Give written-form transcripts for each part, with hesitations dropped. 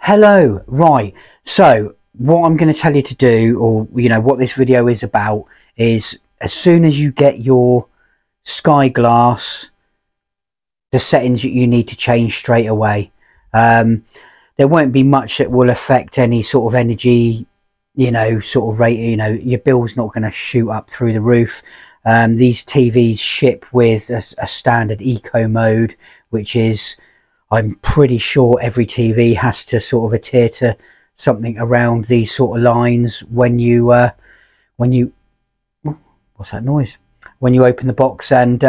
Hello. Right, so what I'm going to tell you to do, or what this video is about, is as soon as you get your Sky Glass, the settings that you need to change straight away. There won't be much that will affect any sort of energy, sort of rate. Your bill's not going to shoot up through the roof. These TVs ship with a standard eco mode, which is, I'm pretty sure every TV has to sort of adhere to something around these sort of lines when you what's that noise? When you open the box and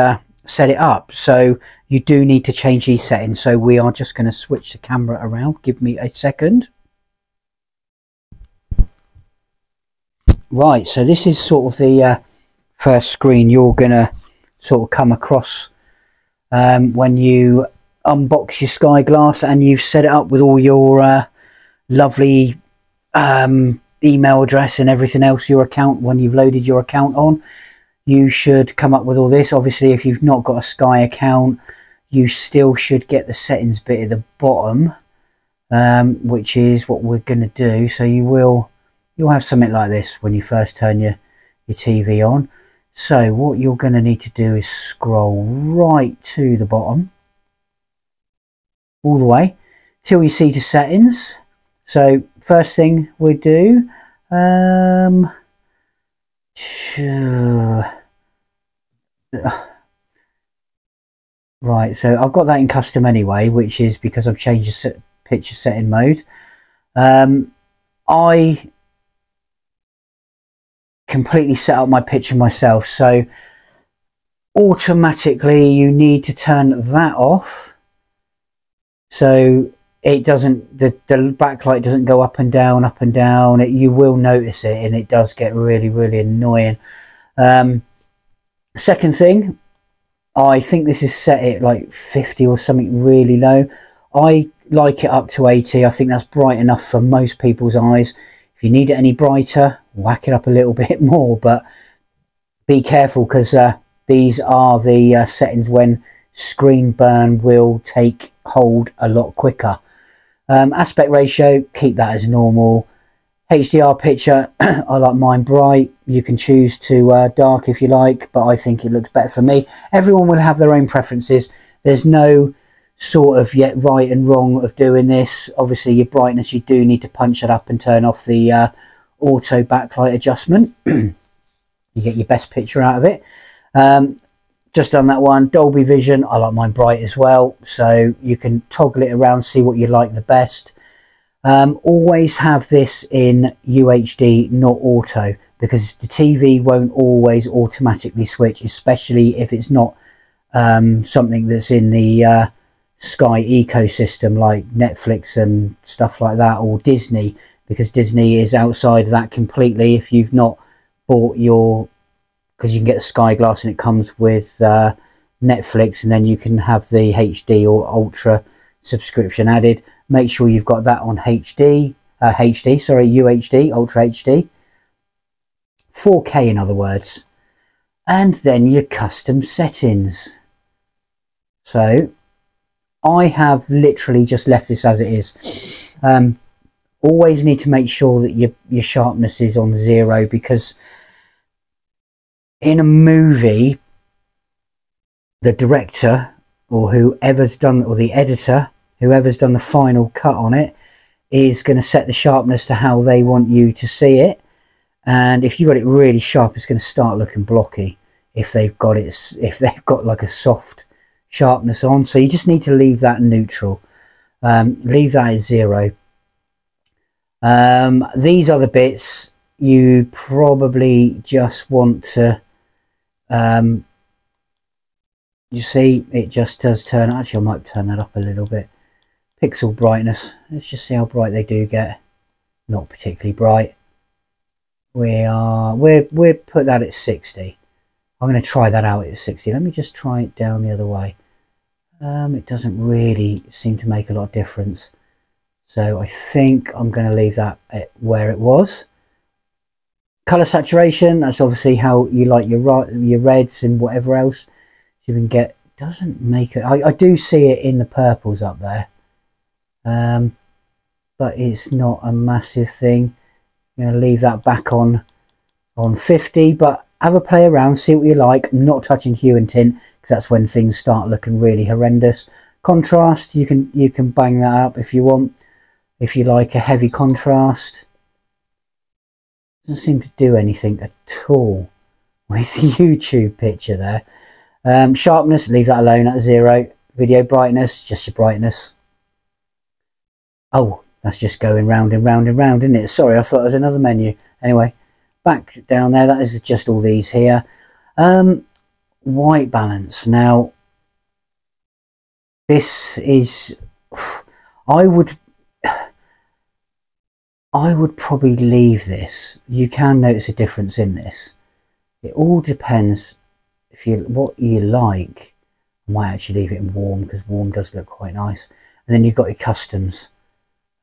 set it up. So you do need to change these settings. So we are just going to switch the camera around. Give me a second. Right, so this is sort of the first screen you're going to sort of come across when you unbox your Sky Glass and you've set it up with all your lovely email address and everything else, your account. When you've loaded your account on, you should come up with all this. Obviously, if you've not got a Sky account, you still should get the settings bit at the bottom, which is what we're going to do. So you'll have something like this when you first turn your TV on. So what you're going to need to do is scroll right to the bottom, all the way till you see the settings. So first thing we do, right, so I've got that in custom anyway, which is because I've changed the picture setting mode. I completely set up my picture myself, so automatically you need to turn that off, so it doesn't, the backlight doesn't go up and down, you will notice it, and it does get really annoying. Second thing, I think this is set at like 50 or something really low. I like it up to 80. I think that's bright enough for most people's eyes. If you need it any brighter, whack it up a little bit more, but be careful, because these are the settings when screen burn will take hold a lot quicker. Aspect ratio, keep that as normal. HDR picture, I like mine bright. You can choose to dark if you like, but I think it looks better for me. Everyone will have their own preferences. There's no sort of yet right and wrong of doing this. Obviously your brightness, you do need to punch it up and turn off the auto backlight adjustment. You get your best picture out of it. Just done that one. Dolby Vision, I like mine bright as well, so you can toggle it around, see what you like the best. Always have this in UHD, not auto, because the TV won't always automatically switch, especially if it's not something that's in the Sky ecosystem like Netflix and stuff like that, or Disney, because Disney is outside of that completely. If you've not bought your, because you can get the Sky Glass and it comes with Netflix, and then you can have the HD or Ultra subscription added. Make sure you've got that on UHD, Ultra HD, 4K in other words, and then your custom settings. So I have literally just left this as it is. Always need to make sure that your sharpness is on 0, because in a movie, the director or whoever's done, or the editor, whoever's done the final cut on it, is going to set the sharpness to how they want you to see it. And if you got it really sharp, it's going to start looking blocky if they've got like a soft sharpness on. So you just need to leave that neutral. Leave that at 0. These other bits you probably just want to you see, it just does turn. Actually, I might turn that up a little bit. Pixel brightness, let's just see how bright they do get. Not particularly bright. We're put that at 60. I'm going to try that out at 60. Let me just try it down the other way. It doesn't really seem to make a lot of difference, so I think I'm going to leave that at where it was. Color saturation, that's obviously how you like your reds and whatever else. So you can get, doesn't make it, I do see it in the purples up there. but it's not a massive thing. I'm going to leave that back on 50, but have a play around, see what you like. I'm not touching hue and tint because that's when things start looking really horrendous. Contrast, you can bang that up if you want, if you like a heavy contrast. Doesn't seem to do anything at all with the YouTube picture there. Sharpness, leave that alone at 0. Video brightness, just your brightness. Oh, that's just going round and round and round, isn't it? Sorry, I thought it was another menu. Anyway, back down there, that is just all these here. White balance. Now, this is... I would probably leave this. You can notice a difference in this. It all depends what you like. I might actually leave it in warm because warm does look quite nice. And then you've got your customs.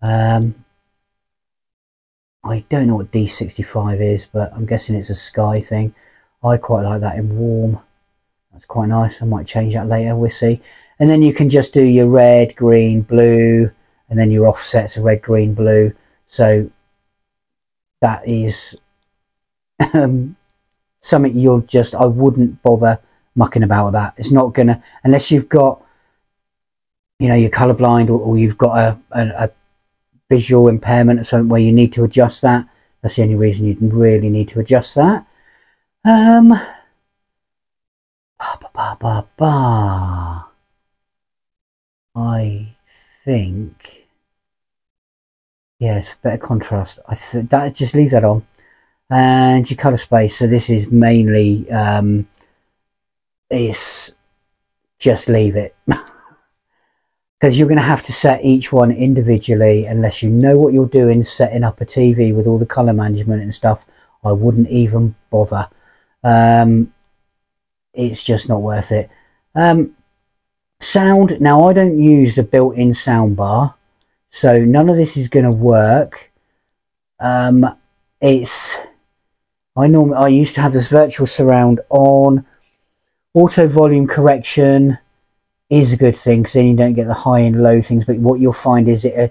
I don't know what D65 is, but I'm guessing it's a sky thing. I quite like that in warm. That's quite nice. I might change that later, we'll see. And then you can just do your red, green, blue, and then your offsets of red, green, blue. So that is something I wouldn't bother mucking about with that. It's not gonna, unless you've got, you know, you're colorblind or you've got a visual impairment or something where you need to adjust that. That's the only reason you really need to adjust that. I think, yeah, it's better contrast. That just leave that on. And your color space. So this is mainly it's just leave it. Because you're going to have to set each one individually unless you know what you're doing setting up a TV with all the colour management and stuff. I wouldn't even bother. It's just not worth it. Sound. Now, I don't use the built-in sound bar, so none of this is going to work. I used to have this virtual surround on. Auto volume correction is a good thing because then you don't get the high and low things, but what you'll find is it'll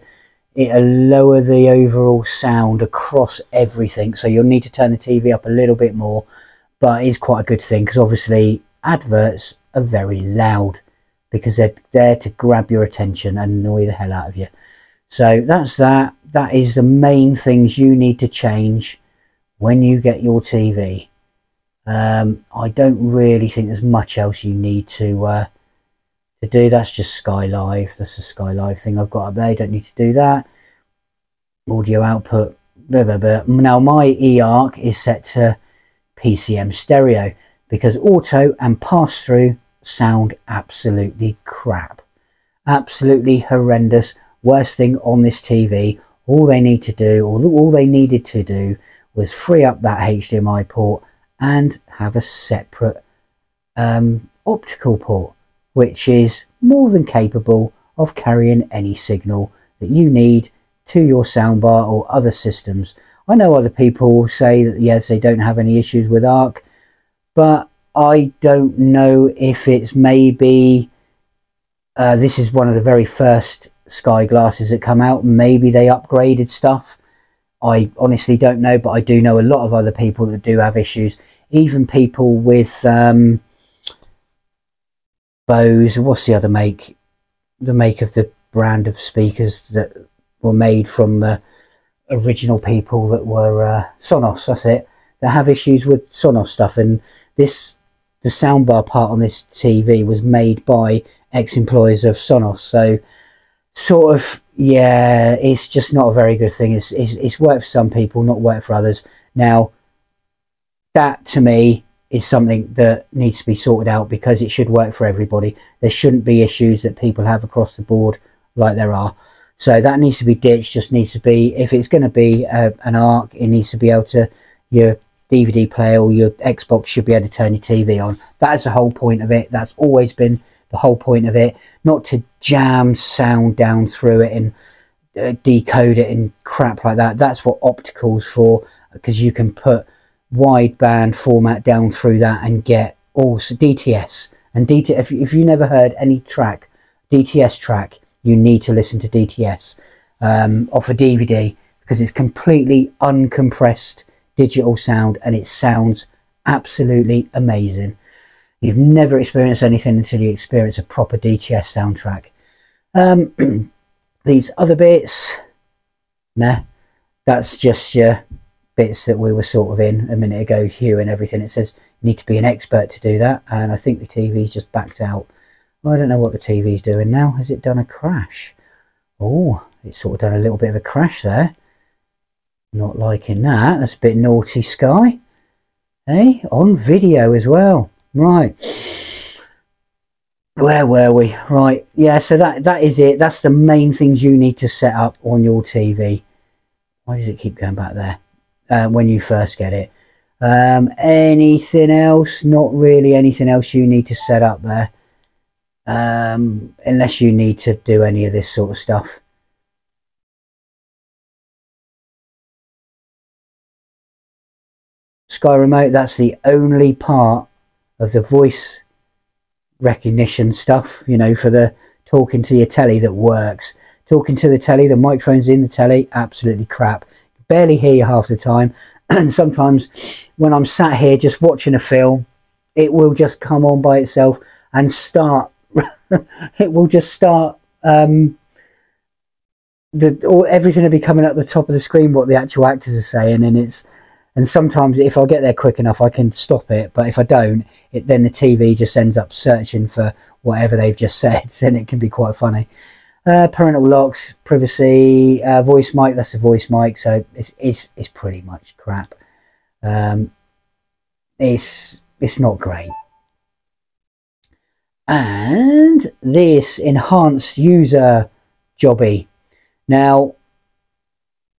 lower the overall sound across everything, so you'll need to turn the TV up a little bit more, but it's quite a good thing because obviously adverts are very loud because they're there to grab your attention and annoy the hell out of you. So that's that is the main things you need to change when you get your TV. I don't really think there's much else you need to do. That's just Sky Live. That's a Sky Live thing I've got up there. You don't need to do that. Audio output. Blah, blah, blah. Now my eARC is set to PCM stereo because auto and pass through sound absolutely crap. Absolutely horrendous. Worst thing on this TV. All they need to do, or all they needed to do, was free up that HDMI port and have a separate optical port, which is more than capable of carrying any signal that you need to your soundbar or other systems. I know other people say that yes, they don't have any issues with ARC, but I don't know if it's maybe this is one of the very first Sky glasses that come out. Maybe they upgraded stuff. I honestly don't know, but I do know a lot of other people that do have issues. Even people with Bose, what's the other make? The make of the brand of speakers that were made from the original people that were Sonos, that's it. That have issues with Sonos stuff, and the soundbar part on this TV was made by ex-employees of Sonos, so sort of, yeah, it's just not a very good thing. It's worked for some people, not worked for others. Now, that to me is something that needs to be sorted out because it should work for everybody. There shouldn't be issues that people have across the board like there are. So that needs to be ditched. Just needs to be, if it's going to be an ARC, it needs to be able to, your DVD player or your Xbox should be able to turn your TV on. That is the whole point of it. That's always been the whole point of it, not to jam sound down through it and decode it and crap like that. That's what Optical's for, because you can put wideband format down through that and get also DTS. And if you never heard any track, DTS track, you need to listen to DTS. off a DVD, because it's completely uncompressed digital sound and it sounds absolutely amazing. You've never experienced anything until you experience a proper DTS soundtrack. These other bits, nah, that's just your bits that we were sort of in a minute ago, hue and everything. It says you need to be an expert to do that, and I think the TV's just backed out. Well, I don't know what the TV's doing now. Has it done a crash? Oh, it's sort of done a little bit of a crash there. Not liking that. That's a bit naughty, Sky. Hey, on video as well. Right. Where were we? Right. Yeah, so that is it. That's the main things you need to set up on your TV. Why does it keep going back there? When you first get it. Anything else? Not really anything else you need to set up there. Unless you need to do any of this sort of stuff. Sky Remote, that's the only part of the voice recognition stuff, you know, for the talking to your telly that works. Talking to the telly, the microphone's in the telly, absolutely crap. Barely hear you half the time. And sometimes when I'm sat here just watching a film, it will just come on by itself and start. It will just start. Everything will be coming up the top of the screen, what the actual actors are saying, and sometimes if I get there quick enough, I can stop it. But if I don't, then the TV just ends up searching for whatever they've just said, and it can be quite funny. Parental locks, privacy, voice mic. That's a voice mic, so it's pretty much crap. It's not great. And this enhanced user jobby. Now,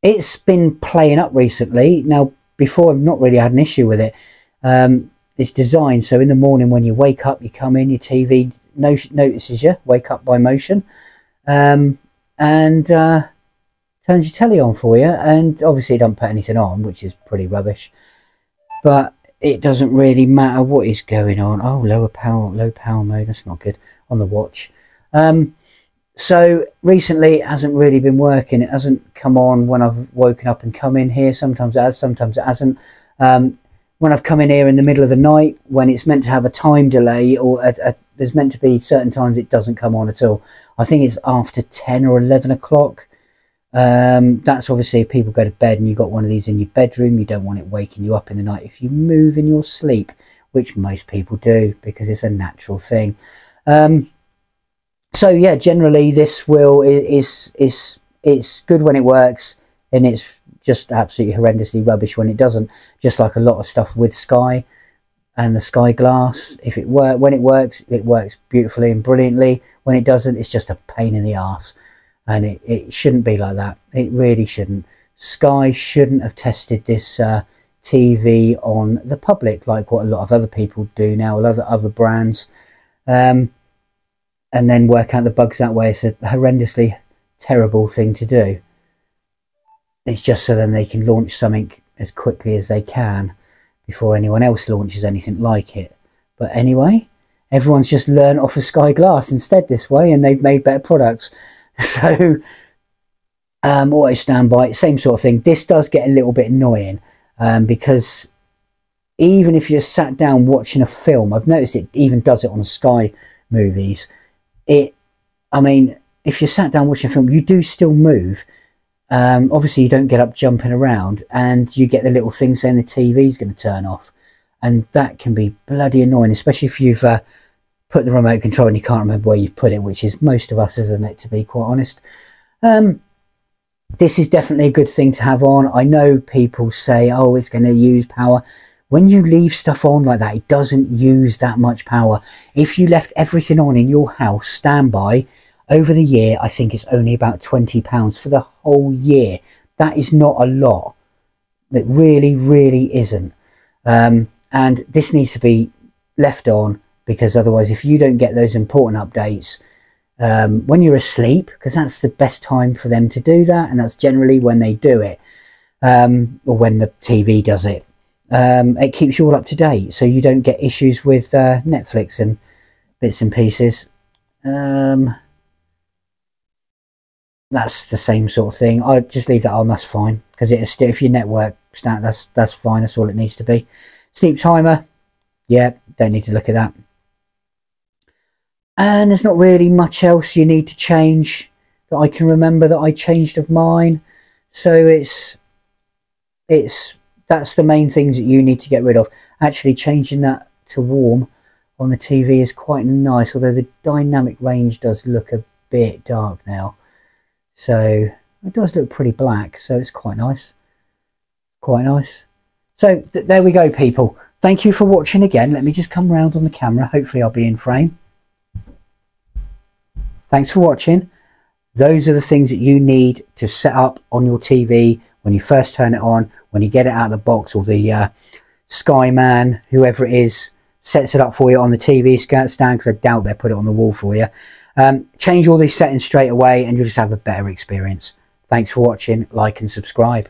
it's been playing up recently. Now, before I've not really had an issue with it. It's designed so in the morning when you wake up, you come in, your TV notices you, wake up by motion, and turns your telly on for you. And obviously it doesn't put anything on, which is pretty rubbish. But it doesn't really matter what is going on. Oh, low power mode, that's not good on the watch. So recently it hasn't really been working. It hasn't come on when I've woken up and come in here. Sometimes it has, sometimes it hasn't. When I've come in here in the middle of the night, when it's meant to have a time delay, or there's meant to be certain times it doesn't come on at all. I think it's after 10 or 11 o'clock. That's obviously if people go to bed and you've got one of these in your bedroom, you don't want it waking you up in the night if you move in your sleep, which most people do because it's a natural thing. So yeah, generally this it's good when it works, and it's just absolutely horrendously rubbish when it doesn't. Just like a lot of stuff with Sky and the Sky Glass. When it works beautifully and brilliantly. When it doesn't, it's just a pain in the arse. And it shouldn't be like that. It really shouldn't. Sky shouldn't have tested this TV on the public like what a lot of other people do now, a lot of other brands. And then work out the bugs that way. It's a horrendously terrible thing to do. It's just so then they can launch something as quickly as they can before anyone else launches anything like it. But anyway, everyone's just learned off of Sky Glass instead this way, and they've made better products. So, auto standby, same sort of thing. This does get a little bit annoying because even if you're sat down watching a film, I've noticed it even does it on Sky movies. I mean, if you're sat down watching a film, you do still move. Obviously, you don't get up jumping around, and you get the little thing saying the TV's going to turn off. And that can be bloody annoying, especially if you've put the remote control and you can't remember where you've put it, which is most of us, isn't it, to be quite honest. This is definitely a good thing to have on. I know people say, oh, it's going to use power. When you leave stuff on like that, it doesn't use that much power. If you left everything on in your house, standby, over the year, I think it's only about £20 for the whole year. That is not a lot. It really, really isn't. And this needs to be left on, because otherwise, if you don't get those important updates when you're asleep, because that's the best time for them to do that, and that's generally when they do it, or when the TV does it. It keeps you all up to date, so you don't get issues with Netflix and bits and pieces. that's the same sort of thing. I just leave that on, that's fine, because it is still, if your network stat, that's fine, that's all it needs to be. Sleep timer, yeah, don't need to look at that. And there's not really much else you need to change that I can remember that I changed of mine. So that's the main things that you need to get rid of. Actually, changing that to warm on the TV is quite nice, although the dynamic range does look a bit dark now. So it does look pretty black, so it's quite nice. Quite nice. So there we go, people. Thank you for watching again. Let me just come round on the camera. Hopefully I'll be in frame. Thanks for watching. Those are the things that you need to set up on your TV when you first turn it on, when you get it out of the box, or the Skyman, whoever it is, sets it up for you on the TV stand, because I doubt they'll put it on the wall for you. Change all these settings straight away and you'll just have a better experience. Thanks for watching. Like and subscribe.